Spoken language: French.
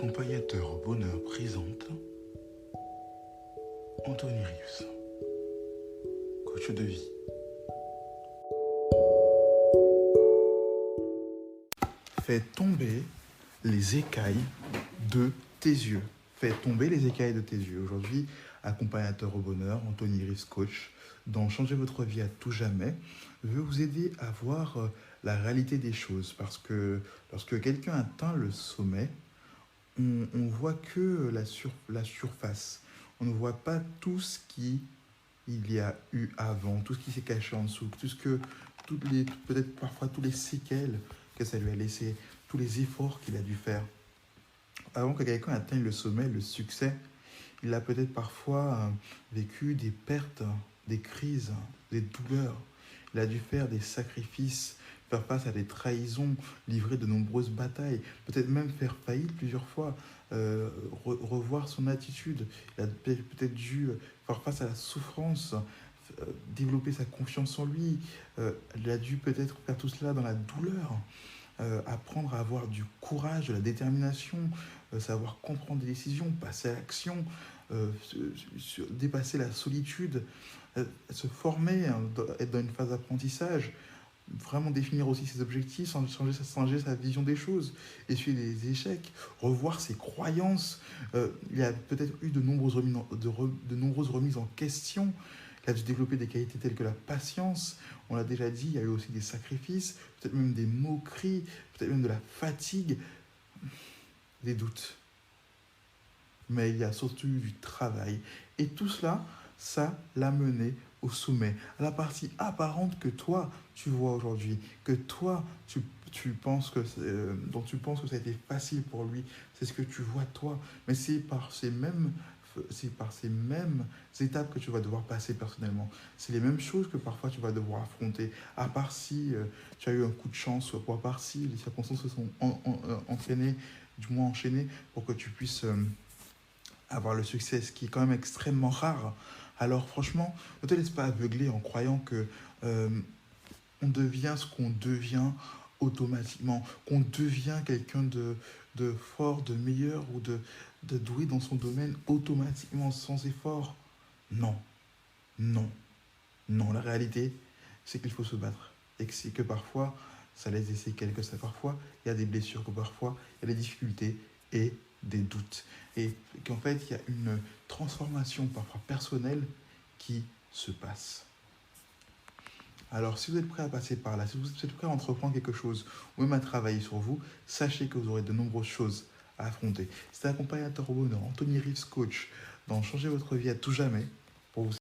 Accompagnateur au bonheur présente Anthony Rives, coach de vie. Fais tomber les écailles de tes yeux. Fais tomber les écailles de tes yeux. Aujourd'hui, accompagnateur au bonheur, Anthony Rives, coach, dans Changer votre vie à tout jamais, veut vous aider à voir la réalité des choses. Parce que lorsque quelqu'un atteint le sommet, on voit que la surface. On ne voit pas tout ce qu'il y a eu avant, tout ce qui s'est caché en dessous, peut-être parfois tous les séquelles que ça lui a laissé, tous les efforts qu'il a dû faire. Avant que quelqu'un atteigne le sommet, le succès, il a peut-être parfois vécu des pertes, des crises, des douleurs. Il a dû faire des sacrifices, faire face à des trahisons, livrer de nombreuses batailles, peut-être même faire faillite plusieurs fois, revoir son attitude. Il a peut-être dû faire face à la souffrance, développer sa confiance en lui. Il a dû peut-être faire tout cela dans la douleur. Apprendre à avoir du courage, de la détermination, savoir comprendre des décisions, passer à l'action, dépasser la solitude, se former, être dans une phase d'apprentissage, vraiment définir aussi ses objectifs, changer sa vision des choses, essuyer des échecs, revoir ses croyances. Il a peut-être eu de nombreuses remises en question. Il a dû développer des qualités telles que la patience. On l'a déjà dit, il y a eu aussi des sacrifices, peut-être même des moqueries, peut-être même de la fatigue, des doutes. Mais il y a surtout eu du travail. Et tout cela, ça l'a mené au sommet, à la partie apparente que toi, tu vois aujourd'hui, que toi, tu penses que dont tu penses que ça a été facile pour lui. C'est ce que tu vois toi. Mais c'est par ces mêmes étapes que tu vas devoir passer personnellement. C'est les mêmes choses que parfois tu vas devoir affronter. À part si tu as eu un coup de chance, ou à part si les circonstances se sont enchaînées pour que tu puisses avoir le succès, ce qui est quand même extrêmement rare. Alors franchement, ne te laisse pas aveugler en croyant que on devient ce qu'on devient automatiquement, qu'on devient quelqu'un de fort, de meilleur ou de doué dans son domaine automatiquement, sans effort. Non, non, non. La réalité, c'est qu'il faut se battre. Et que c'est que parfois, ça laisse des séquelles, que ça, parfois, il y a des blessures, que parfois, il y a des difficultés et des doutes. Et qu'en fait, il y a une transformation parfois personnelle qui se passe. Alors, si vous êtes prêt à passer par là, si vous êtes prêt à entreprendre quelque chose, ou même à travailler sur vous, sachez que vous aurez de nombreuses choses à affronter. C'était accompagnateur au bonheur, Anthony Rives, coach, dans Changer votre vie à tout jamais, pour vous